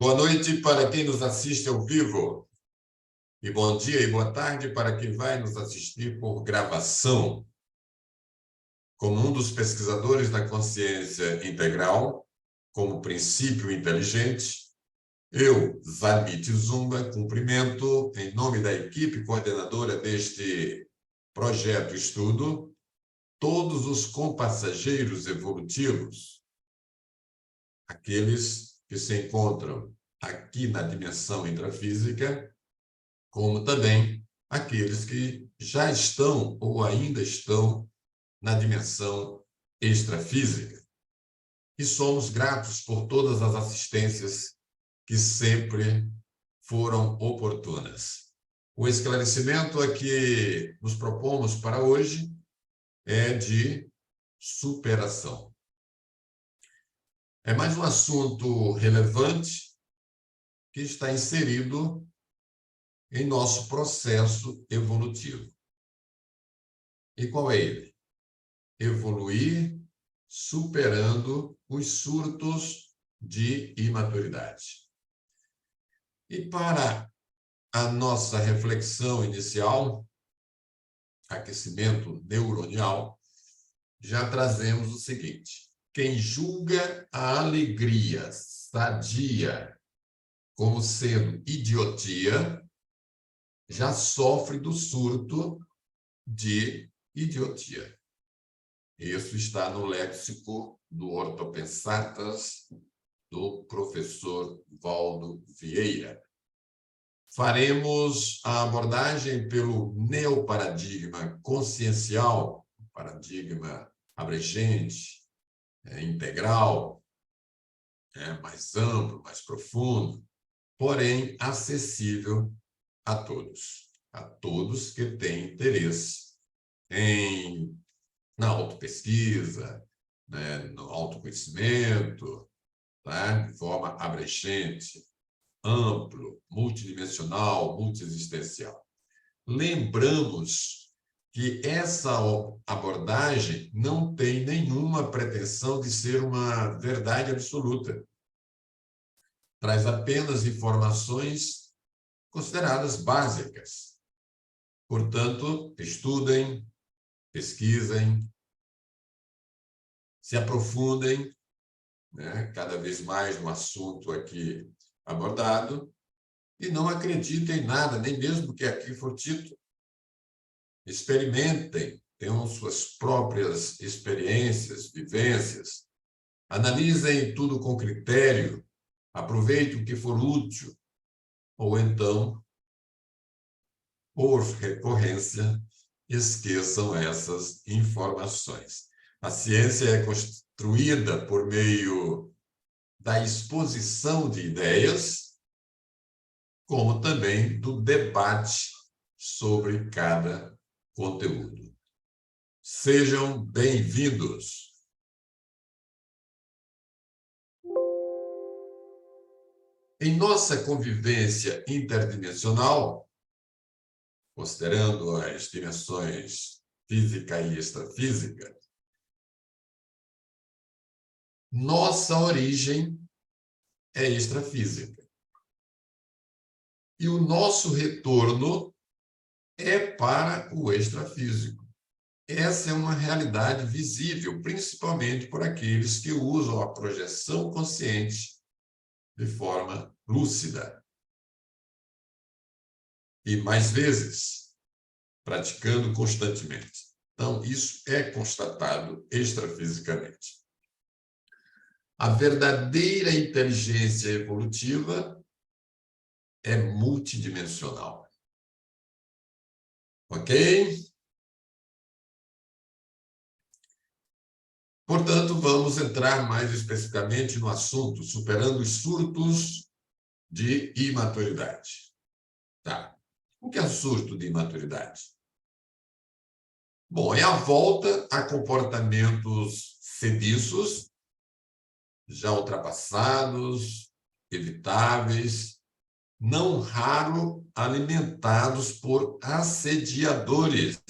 Boa noite para quem nos assiste ao vivo. E bom dia e boa tarde para quem vai nos assistir por gravação. Como um dos pesquisadores da consciência integral, como princípio inteligente, eu, Zamit Zumba, cumprimento, em nome da equipe coordenadora deste projeto estudo, todos os compassageiros evolutivos, aqueles que se encontram aqui na dimensão intrafísica, como também aqueles que já estão ou ainda estão na dimensão extrafísica. E somos gratos por todas as assistências que sempre foram oportunas. O esclarecimento a que nos propomos para hoje é de superação. É mais um assunto relevante que está inserido em nosso processo evolutivo. E qual é ele? Evoluir superando os surtos de imaturidade. E para a nossa reflexão inicial, aquecimento neuronial, já trazemos o seguinte: quem julga a alegria sadia como sendo idiotia, já sofre do surto de idiotia. Isso está no léxico do Ortopensatas, do professor Valdo Vieira. Faremos a abordagem pelo neoparadigma consciencial, paradigma abrangente, integral, mais amplo, mais profundo, porém acessível a todos que têm interesse na autopesquisa, né, no autoconhecimento, tá, de forma abrangente, amplo, multidimensional, multiexistencial. Lembramos que essa abordagem não tem nenhuma pretensão de ser uma verdade absoluta. Traz apenas informações consideradas básicas. Portanto, estudem, pesquisem, se aprofundem, né, cada vez mais no assunto aqui abordado, e não acreditem em nada, nem mesmo que aqui for dito. Experimentem, tenham suas próprias experiências, vivências, analisem tudo com critério, aproveitem o que for útil, ou então, por recorrência, esqueçam essas informações. A ciência é construída por meio da exposição de ideias, como também do debate sobre cada conteúdo. Sejam bem-vindos. Em nossa convivência interdimensional, considerando as dimensões física e extrafísica, nossa origem é extrafísica. E o nosso retorno é para o extrafísico. Essa é uma realidade visível, principalmente por aqueles que usam a projeção consciente de forma lúcida. E mais vezes, praticando constantemente. Então, isso é constatado extrafisicamente. A verdadeira inteligência evolutiva é multidimensional. Ok? Portanto, vamos entrar mais especificamente no assunto, superando os surtos de imaturidade. Tá. O que é surto de imaturidade? Bom, é a volta a comportamentos sediços, já ultrapassados, evitáveis, não raro alimentados por assediadores.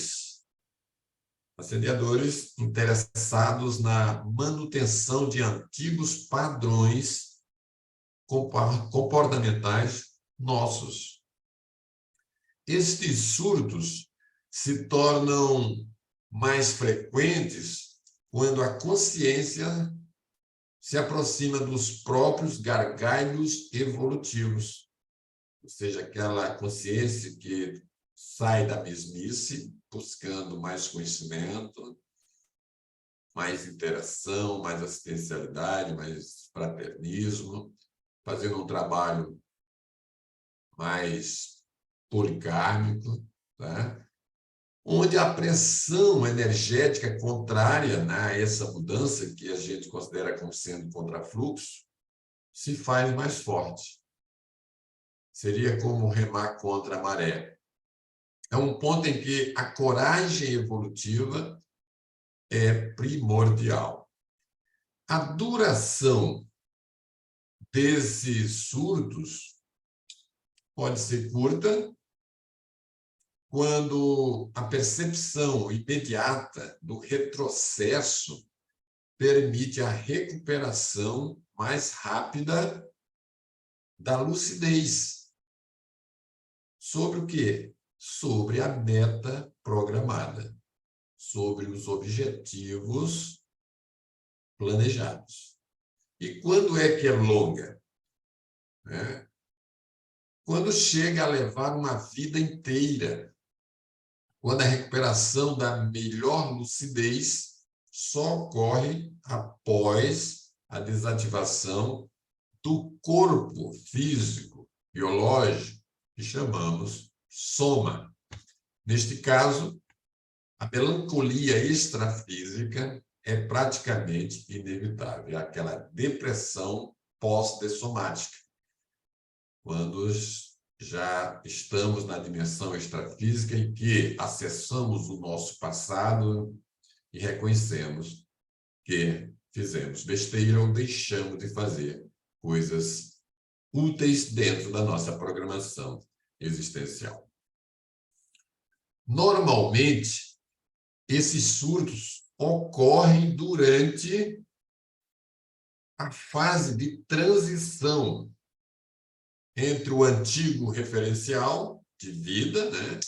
Assediadores interessados na manutenção de antigos padrões comportamentais nossos. Estes surtos se tornam mais frequentes quando a consciência se aproxima dos próprios gargalhos evolutivos, ou seja, aquela consciência que sai da mesmice, buscando mais conhecimento, mais interação, mais assistencialidade, mais fraternismo, fazendo um trabalho mais policármico, tá? Onde a pressão energética contrária, né, a essa mudança, que a gente considera como sendo contrafluxo, se faz mais forte. Seria como remar contra a maré. É um ponto em que a coragem evolutiva é primordial. A duração desses surtos pode ser curta, quando a percepção imediata do retrocesso permite a recuperação mais rápida da lucidez. Sobre o quê? Sobre a meta programada, sobre os objetivos planejados. E quando é que é longa? Quando chega a levar uma vida inteira, quando a recuperação da melhor lucidez só ocorre após a desativação do corpo físico, biológico, que chamamos soma. Neste caso, a melancolia extrafísica é praticamente inevitável, é aquela depressão pós-dessomática, quando já estamos na dimensão extrafísica em que acessamos o nosso passado e reconhecemos que fizemos besteira ou deixamos de fazer coisas úteis dentro da nossa programação existencial. Normalmente, esses surtos ocorrem durante a fase de transição entre o antigo referencial de vida, né,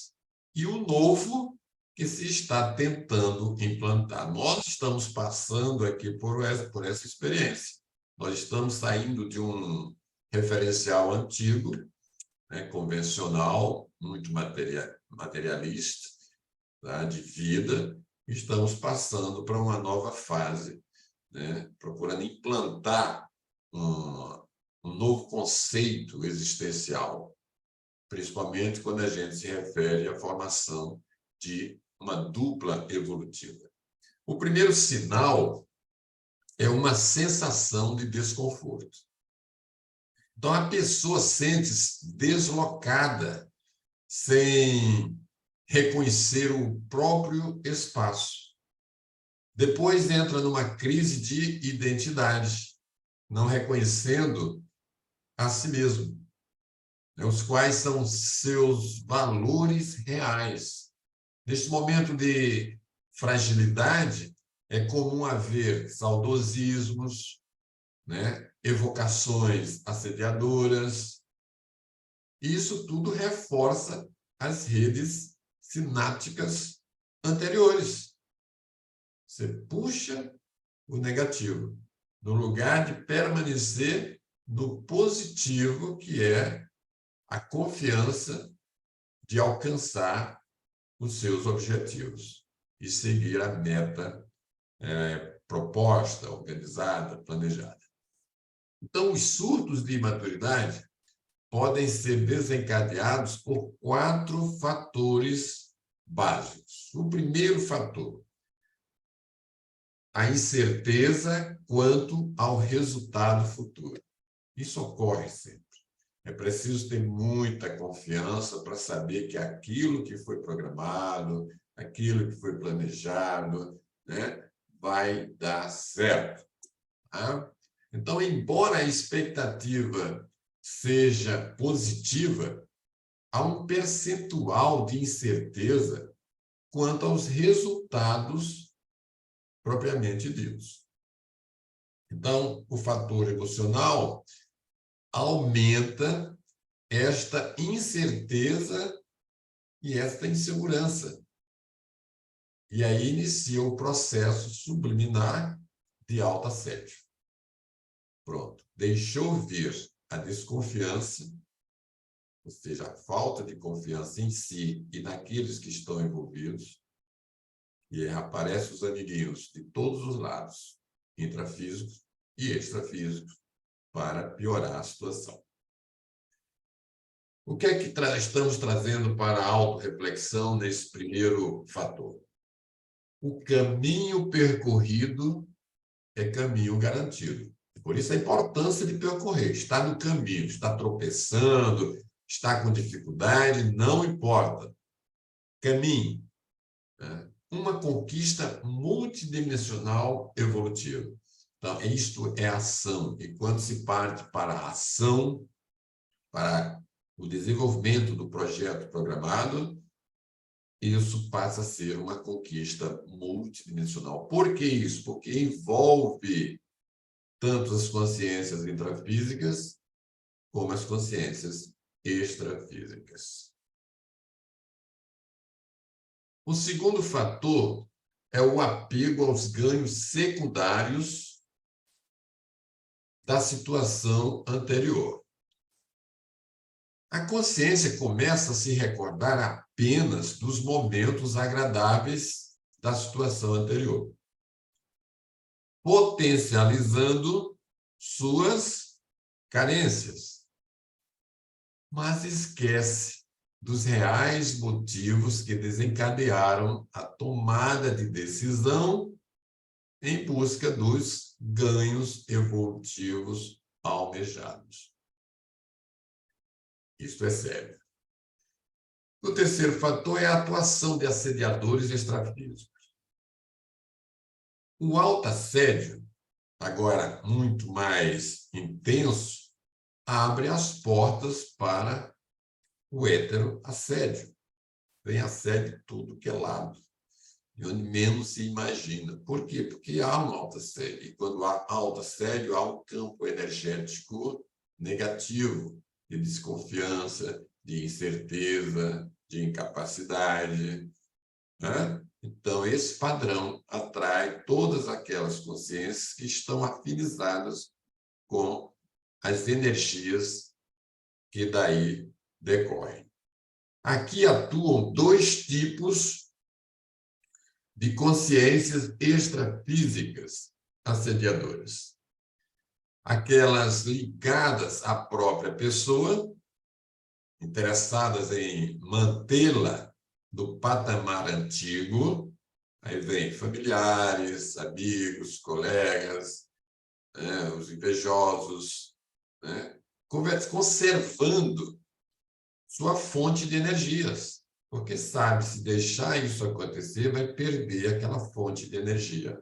e o novo que se está tentando implantar. Nós estamos passando aqui por essa experiência. Nós estamos saindo de um referencial antigo, né, convencional, muito materialista, tá, de vida, e estamos passando para uma nova fase, né, procurando implantar um novo conceito existencial, principalmente quando a gente se refere à formação de uma dupla evolutiva. O primeiro sinal é uma sensação de desconforto. Então, a pessoa sente-se deslocada, sem reconhecer o próprio espaço. Depois entra numa crise de identidade, não reconhecendo a si mesmo, né, os quais são seus valores reais. Neste momento de fragilidade, é comum haver saudosismos, né, evocações assediadoras. Isso tudo reforça as redes sinápticas anteriores. Você puxa o negativo, no lugar de permanecer no positivo, que é a confiança de alcançar os seus objetivos e seguir a meta proposta, organizada, planejada. Então, os surtos de imaturidade podem ser desencadeados por 4 fatores básicos. O primeiro fator, a incerteza quanto ao resultado futuro. Isso ocorre sempre. É preciso ter muita confiança para saber que aquilo que foi programado, aquilo que foi planejado, né, vai dar certo. Tá? Então, embora a expectativa seja positiva, há um percentual de incerteza quanto aos resultados propriamente ditos. Então, o fator emocional aumenta esta incerteza e esta insegurança. E aí inicia o processo subliminar de autoassédio. Pronto. Deixou vir a desconfiança, ou seja, a falta de confiança em si e naqueles que estão envolvidos, e aparecem os amiguinhos de todos os lados, intrafísicos e extrafísicos, para piorar a situação. O que é que estamos trazendo para a autorreflexão nesse primeiro fator? O caminho percorrido é caminho garantido. Por isso a importância de percorrer. Está no caminho, está tropeçando, está com dificuldade, não importa. Caminhe. Uma conquista multidimensional evolutiva. Então, isto é ação. E quando se parte para a ação, para o desenvolvimento do projeto programado, isso passa a ser uma conquista multidimensional. Por que isso? Porque envolve tanto as consciências intrafísicas como as consciências extrafísicas. O segundo fator é o apego aos ganhos secundários da situação anterior. A consciência começa a se recordar apenas dos momentos agradáveis da situação anterior, potencializando suas carências, mas esquece dos reais motivos que desencadearam a tomada de decisão em busca dos ganhos evolutivos almejados. Isto é sério. O terceiro fator é a atuação de assediadores extrafísicos. O autoassédio, agora muito mais intenso, abre as portas para o heteroassédio. Vem assédio de tudo que é lado, e onde menos se imagina. Por quê? Porque há um autoassédio. E quando há autoassédio, há um campo energético negativo, de desconfiança, de incerteza, de incapacidade, né? Então, esse padrão atrai todas aquelas consciências que estão afinizadas com as energias que daí decorrem. Aqui atuam dois tipos de consciências extrafísicas assediadoras. Aquelas ligadas à própria pessoa, interessadas em mantê-la no patamar antigo, aí vem familiares, amigos, colegas, né, os invejosos, né, conservando sua fonte de energias, porque sabe, se deixar isso acontecer, vai perder aquela fonte de energia.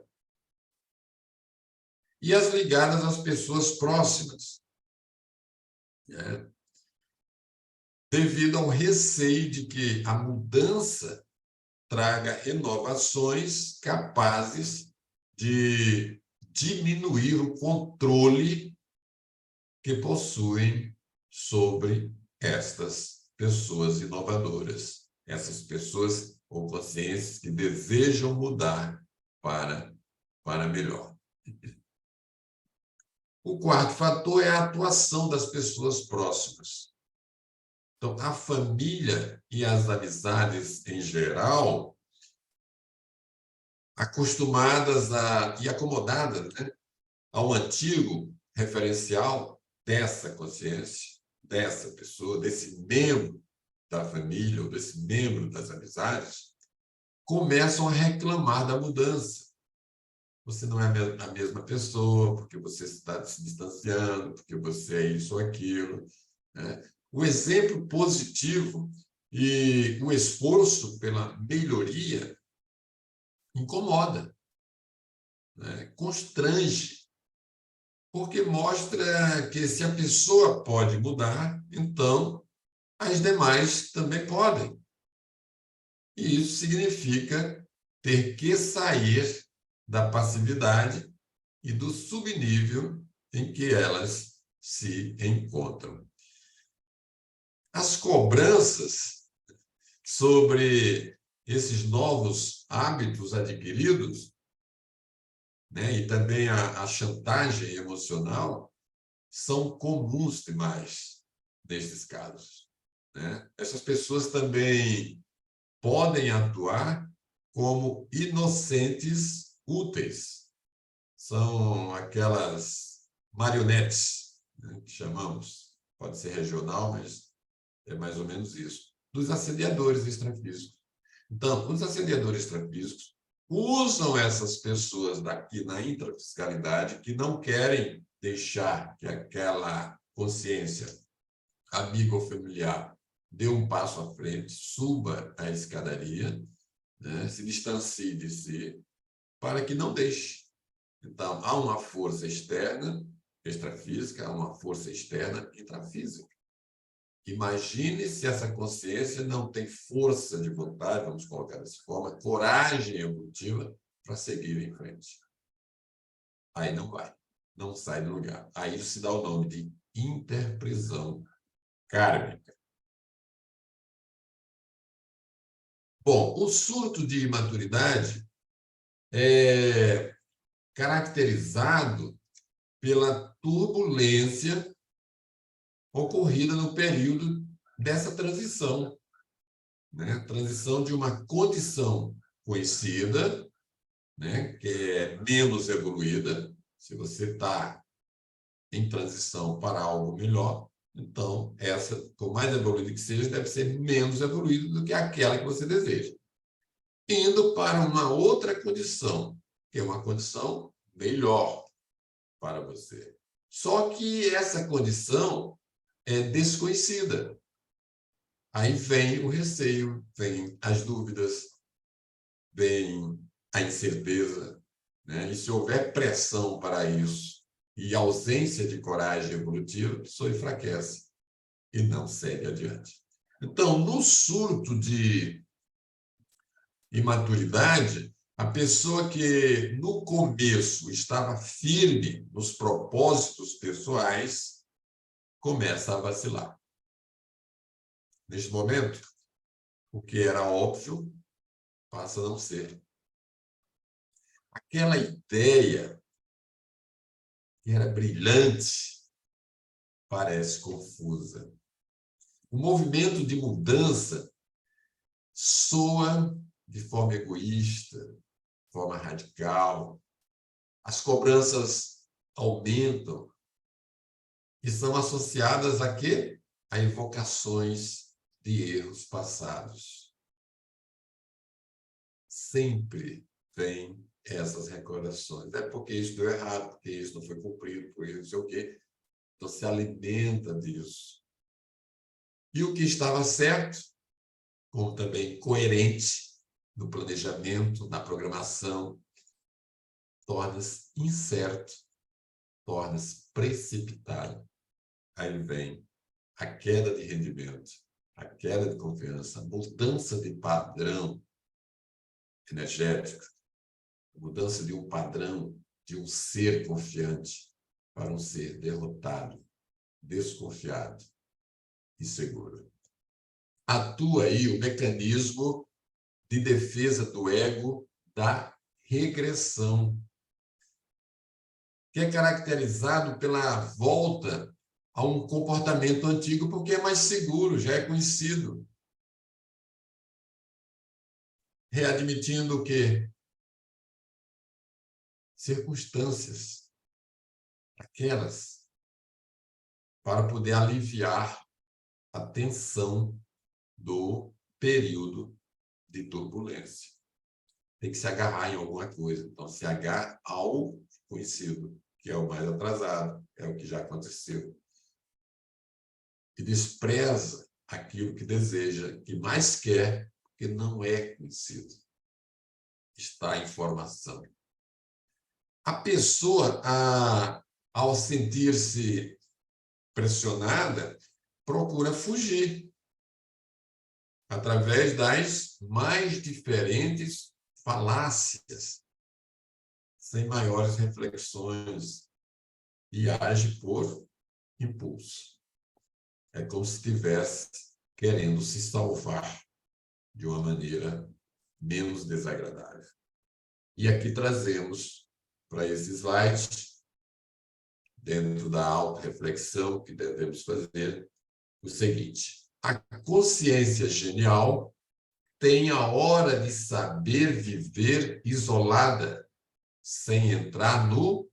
E as ligadas às pessoas próximas, né? Devido ao receio de que a mudança traga renovações capazes de diminuir o controle que possuem sobre estas pessoas inovadoras, essas pessoas ou consciências que desejam mudar para melhor. O quarto fator é a atuação das pessoas próximas. Então, a família e as amizades em geral, acostumadas e acomodadas, né, ao antigo referencial dessa consciência, dessa pessoa, desse membro da família ou desse membro das amizades, começam a reclamar da mudança. Você não é a mesma pessoa, porque você está se distanciando, porque você é isso ou aquilo, né? O exemplo positivo e o esforço pela melhoria incomoda, né? Constrange, porque mostra que se a pessoa pode mudar, então as demais também podem. E isso significa ter que sair da passividade e do subnível em que elas se encontram. As cobranças sobre esses novos hábitos adquiridos, né, e também a chantagem emocional, são comuns demais nesses casos, né? Essas pessoas também podem atuar como inocentes úteis. São aquelas marionetes, né, que chamamos, pode ser regional, mas é mais ou menos isso, dos assediadores extrafísicos. Então, os assediadores extrafísicos usam essas pessoas daqui na intrafiscalidade que não querem deixar que aquela consciência, amiga ou familiar, dê um passo à frente, suba a escadaria, né, se distancie de si, para que não deixe. Então, há uma força externa, extrafísica, há uma força externa, intrafísica. Imagine se essa consciência não tem força de vontade, vamos colocar dessa forma, coragem evolutiva para seguir em frente. Aí não vai, não sai do lugar. Aí se dá o nome de interprisão kármica. Bom, o surto de imaturidade é caracterizado pela turbulência ocorrida no período dessa transição, né? Transição de uma condição conhecida, né, que é menos evoluída. Se você está em transição para algo melhor, então essa, por mais evoluída que seja, deve ser menos evoluída do que aquela que você deseja. Indo para uma outra condição, que é uma condição melhor para você. Só que essa condição é desconhecida. Aí vem o receio, vem as dúvidas, vem a incerteza, né? E se houver pressão para isso e ausência de coragem evolutiva, a pessoa enfraquece e não segue adiante. Então, no surto de imaturidade, a pessoa que no começo estava firme nos propósitos pessoais começa a vacilar. Neste momento, o que era óbvio passa a não ser. Aquela ideia que era brilhante parece confusa. O movimento de mudança soa de forma egoísta, de forma radical. As cobranças aumentam e são associadas a quê? A evocações de erros passados. Sempre vem essas recordações. É porque isso deu errado, porque isso não foi cumprido, porque não sei o quê. Então, se alimenta disso. E o que estava certo, como também coerente no planejamento, na programação, torna-se incerto, torna-se precipitado. Aí vem a queda de rendimento, a queda de confiança, a mudança de padrão energético, a mudança de um padrão de um ser confiante para um ser derrotado, desconfiado e seguro. Atua aí o mecanismo de defesa do ego da regressão, que é caracterizado pela volta a um comportamento antigo, porque é mais seguro, já é conhecido. Readmitindo o quê? Circunstâncias, aquelas, para poder aliviar a tensão do período de turbulência. Tem que se agarrar em alguma coisa. Então, se agarra ao conhecido, que é o mais atrasado, é o que já aconteceu. E despreza aquilo que deseja, que mais quer, porque não é conhecido. Está em formação. A pessoa, ao sentir-se pressionada, procura fugir através das mais diferentes falácias, sem maiores reflexões, e age por impulso. É como se estivesse querendo se salvar de uma maneira menos desagradável. E aqui trazemos para esse slide, dentro da autorreflexão que devemos fazer, o seguinte: a consciência genial tem a hora de saber viver isolada, sem entrar no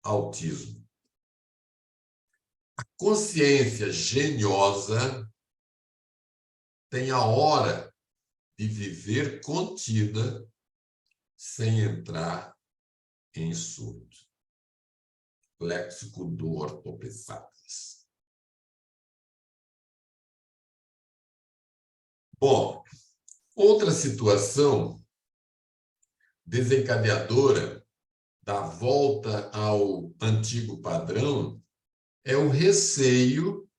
autismo. A consciência geniosa tem a hora de viver contida, sem entrar em surto. Léxico do Ortopesadas. Bom, outra situação desencadeadora da volta ao antigo padrão é o receio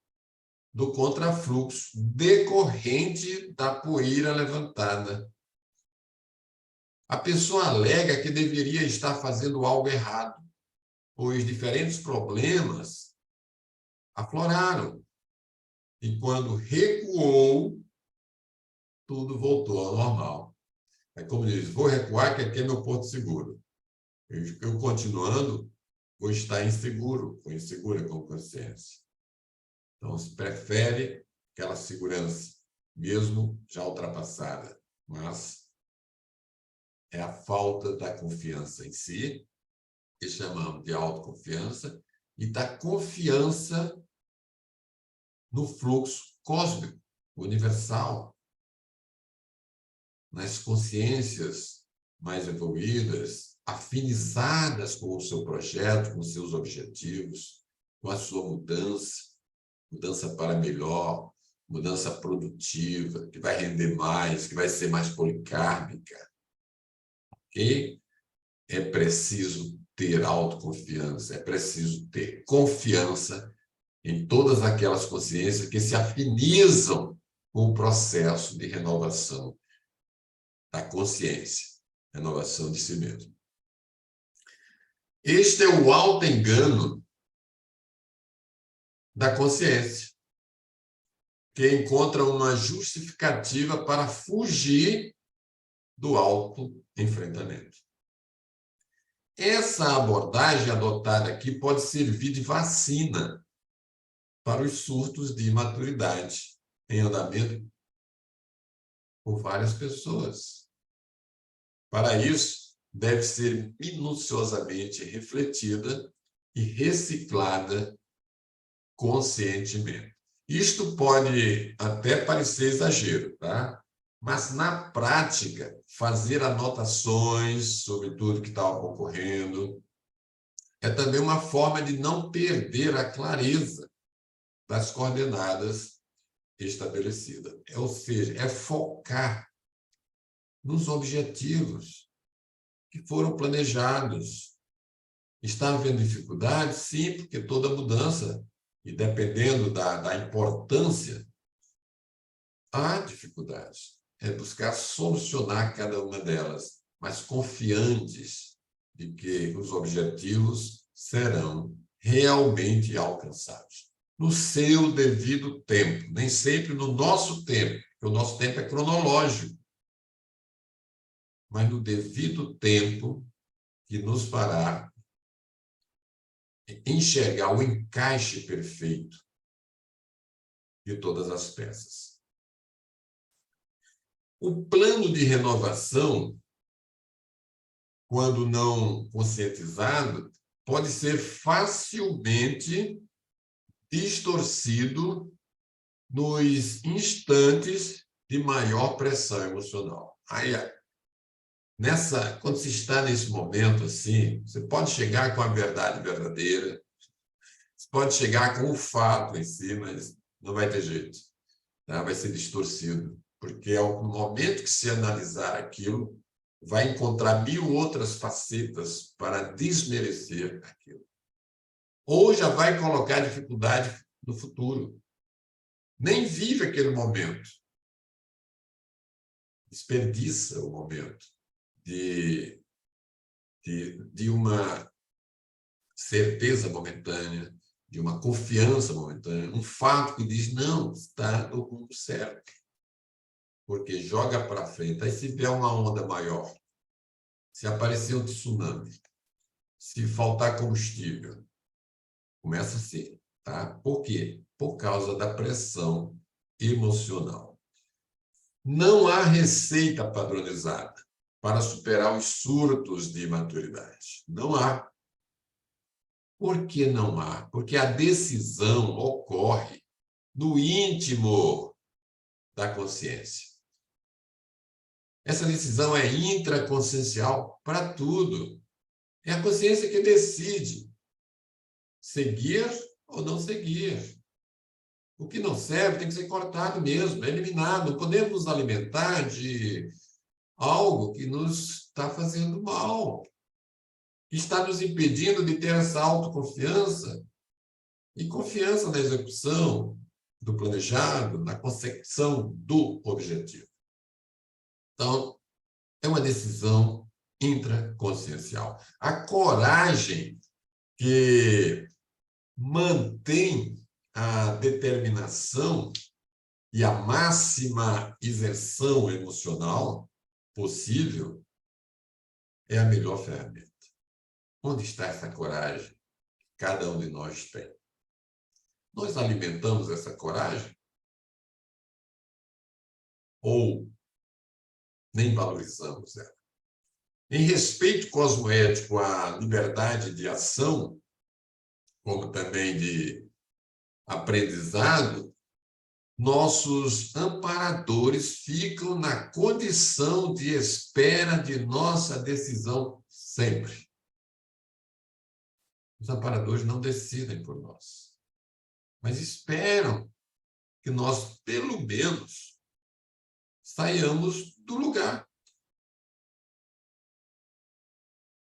do contrafluxo decorrente da poeira levantada. A pessoa alega que deveria estar fazendo algo errado, pois diferentes problemas afloraram. E quando recuou, tudo voltou ao normal. É como diz, vou recuar, que aqui é meu porto seguro. Eu continuando, vou estar inseguro, ou insegura com consciência. Então, se prefere aquela segurança, mesmo já ultrapassada, mas é a falta da confiança em si, que chamamos de autoconfiança, e da confiança no fluxo cósmico, universal, nas consciências mais evoluídas, afinizadas com o seu projeto, com os seus objetivos, com a sua mudança para melhor, mudança produtiva, que vai render mais, que vai ser mais policármica. Ok? É preciso ter autoconfiança, é preciso ter confiança em todas aquelas consciências que se afinizam com o processo de renovação da consciência, renovação de si mesmo. Este é o auto-engano da consciência, que encontra uma justificativa para fugir do auto-enfrentamento. Essa abordagem adotada aqui pode servir de vacina para os surtos de imaturidade em andamento por várias pessoas. Para isso, deve ser minuciosamente refletida e reciclada conscientemente. Isto pode até parecer exagero, tá? Mas, na prática, fazer anotações sobre tudo que está ocorrendo é também uma forma de não perder a clareza das coordenadas estabelecidas. Ou seja, é focar nos objetivos que foram planejados. Está havendo dificuldade? Sim, porque toda mudança, e dependendo da importância, há dificuldades. É buscar solucionar cada uma delas, mas confiantes de que os objetivos serão realmente alcançados no seu devido tempo, nem sempre no nosso tempo, porque o nosso tempo é cronológico, mas no devido tempo que nos fará enxergar o encaixe perfeito de todas as peças. O plano de renovação, quando não conscientizado, pode ser facilmente distorcido nos instantes de maior pressão emocional. Aí, quando se está nesse momento assim, você pode chegar com a verdade verdadeira, você pode chegar com o fato em si, mas não vai ter jeito, tá? Vai ser distorcido, porque ao momento que se analisar aquilo, vai encontrar 1000 outras facetas para desmerecer aquilo. Ou já vai colocar dificuldade no futuro. Nem vive aquele momento. Desperdiça o momento de uma certeza momentânea, de uma confiança momentânea, um fato que diz, não, está no rumo certo. Porque joga para frente. Aí se vier uma onda maior, se aparecer um tsunami, se faltar combustível, começa a ser, tá? Por quê? Por causa da pressão emocional. Não há receita padronizada para superar os surtos de imaturidade. Não há. Por que não há? Porque a decisão ocorre no íntimo da consciência. Essa decisão é intraconsciencial para tudo. É a consciência que decide seguir ou não seguir. O que não serve tem que ser cortado mesmo, eliminado. Não podemos nos alimentar de algo que nos está fazendo mal, que está nos impedindo de ter essa autoconfiança e confiança na execução do planejado, na concepção do objetivo. Então, é uma decisão intraconsciencial. A coragem que mantém a determinação e a máxima exerção emocional possível é a melhor ferramenta. Onde está essa coragem que cada um de nós tem? Nós alimentamos essa coragem? Ou nem valorizamos ela? Em respeito cosmoético à liberdade de ação, como também de aprendizado, nossos amparadores ficam na condição de espera de nossa decisão sempre. Os amparadores não decidem por nós, mas esperam que nós, pelo menos, saiamos do lugar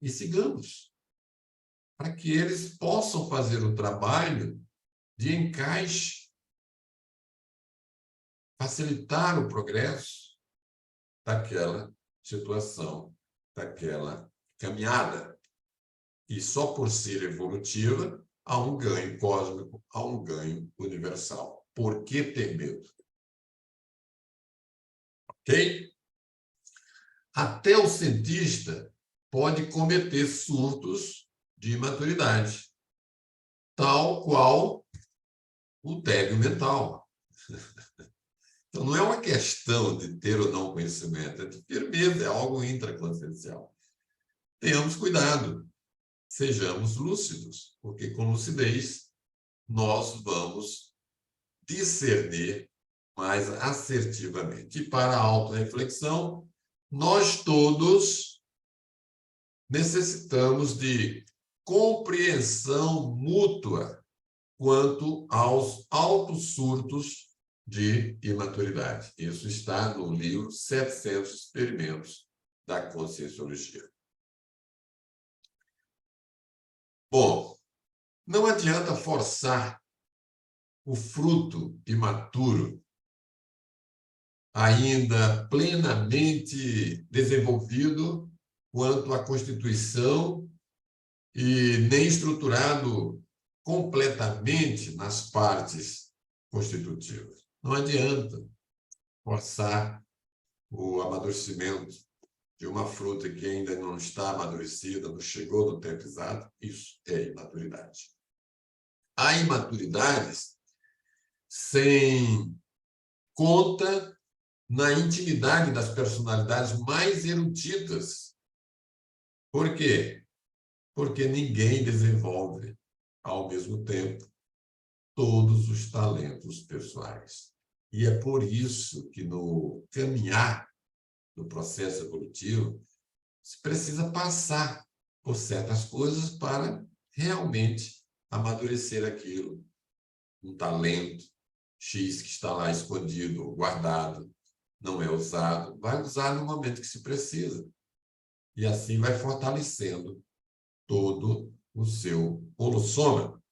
e sigamos, para que eles possam fazer o trabalho de encaixe, facilitar o progresso daquela situação, daquela caminhada. E só por ser evolutiva, há um ganho cósmico, há um ganho universal. Por que ter medo? Ok? Até o cientista pode cometer surtos de imaturidade, tal qual o tédio mental. Então, não é uma questão de ter ou não conhecimento, é de firmeza, é algo intraconsciencial. Tenhamos cuidado, sejamos lúcidos, porque com lucidez nós vamos discernir mais assertivamente. E para a autorreflexão, nós todos necessitamos de compreensão mútua quanto aos altos surtos de imaturidade. Isso está no livro 700 Experimentos da Conscienciologia. Bom, não adianta forçar o fruto imaturo, ainda plenamente desenvolvido quanto à constituição e nem estruturado completamente nas partes constitutivas. Não adianta forçar o amadurecimento de uma fruta que ainda não está amadurecida, não chegou no tempo exato. Isso é imaturidade. Há imaturidades sem conta na intimidade das personalidades mais eruditas. Por quê? Porque ninguém desenvolve, ao mesmo tempo, todos os talentos pessoais. E é por isso que no caminhar do processo evolutivo, se precisa passar por certas coisas para realmente amadurecer aquilo. Um talento X que está lá escondido, guardado, não é usado, vai usar no momento que se precisa. E assim vai fortalecendo todo o seu holossoma.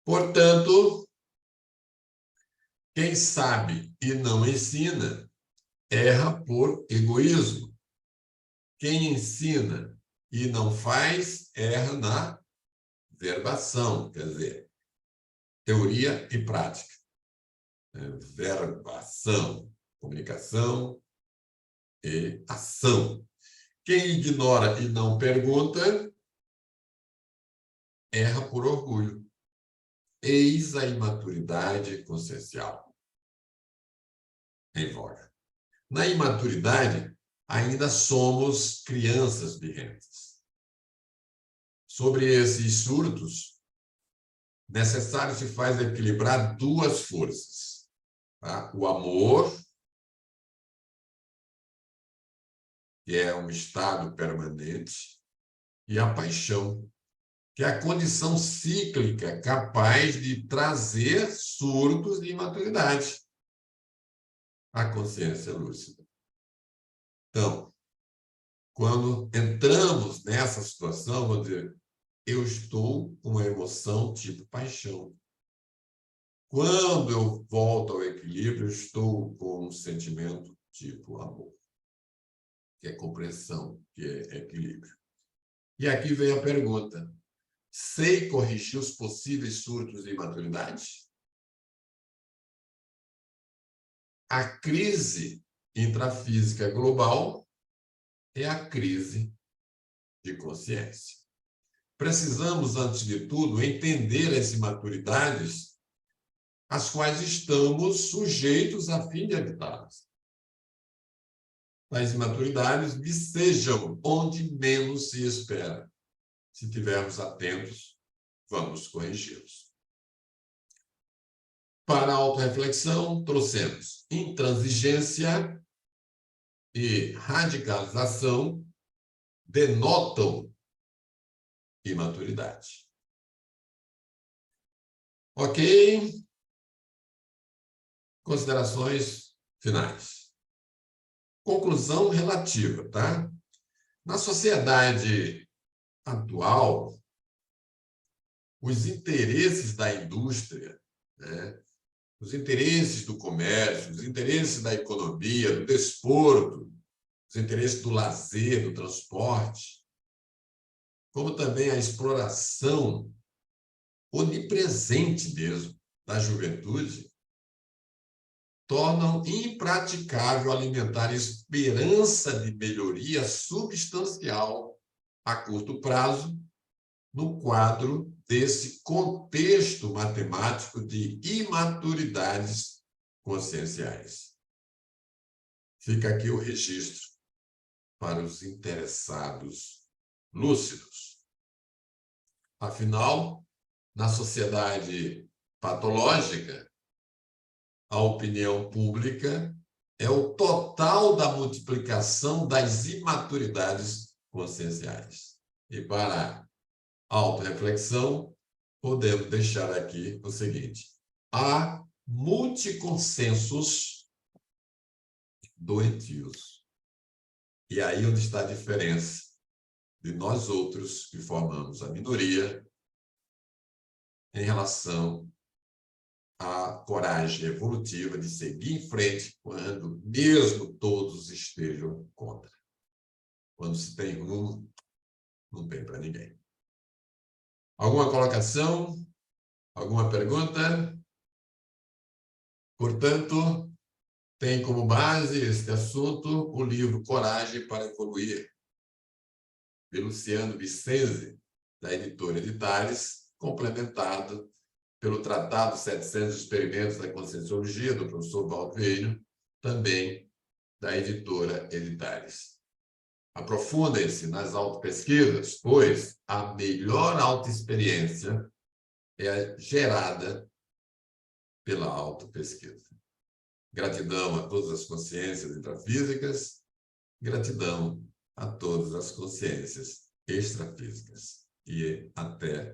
Portanto, quem sabe e não ensina, erra por egoísmo. Quem ensina e não faz, erra na verbação, quer dizer, teoria e prática. Verbo, ação, comunicação e ação. Quem ignora e não pergunta, erra por orgulho. Eis a imaturidade consciencial em voga. Na imaturidade, ainda somos crianças birrentas. Sobre esses surtos, necessário se faz equilibrar duas forças. Tá? O amor, que é um estado permanente, e a paixão, que é a condição cíclica capaz de trazer surtos de imaturidade à consciência lúcida. Então, quando entramos nessa situação, vamos dizer, eu estou com uma emoção tipo paixão. Quando eu volto ao equilíbrio, eu estou com um sentimento tipo amor, que é compreensão, que é equilíbrio. E aqui vem a pergunta: sei corrigir os possíveis surtos de imaturidade? A crise intrafísica global é a crise de consciência. Precisamos, antes de tudo, entender as imaturidades às quais estamos sujeitos a fim de evitá-las. As imaturidades vicejam onde menos se espera. Se estivermos atentos, vamos corrigi-los. Para a autorreflexão, trouxemos intransigência e radicalização denotam imaturidade. Ok? Considerações finais. Conclusão relativa, tá? Na sociedade atual, os interesses da indústria, né? Os interesses do comércio, os interesses da economia, do desporto, os interesses do lazer, do transporte, como também a exploração onipresente mesmo da juventude, tornam impraticável alimentar esperança de melhoria substancial a curto prazo no quadro desse contexto matemático de imaturidades conscienciais. Fica aqui o registro para os interessados lúcidos. Afinal, na sociedade patológica, a opinião pública é o total da multiplicação das imaturidades conscienciais. E para a autorreflexão, podemos deixar aqui o seguinte: há multiconsensos doentios. E aí onde está a diferença de nós outros, que formamos a minoria, em relação à coragem evolutiva de seguir em frente quando mesmo todos estejam contra. Quando se tem rumo, não tem para ninguém. Alguma colocação? Alguma pergunta? Portanto, tem como base este assunto o livro Coragem para Evoluir, de Luciano Vicenzi, da editora Editares, complementado pelo Tratado 700 Experimentos da Conscienciologia, do professor Valveiro, também da editora Editares. Aprofundem-se nas autopesquisas, pois a melhor autoexperiência é gerada pela autopesquisa. Gratidão a todas as consciências intrafísicas, gratidão a todas as consciências extrafísicas. E até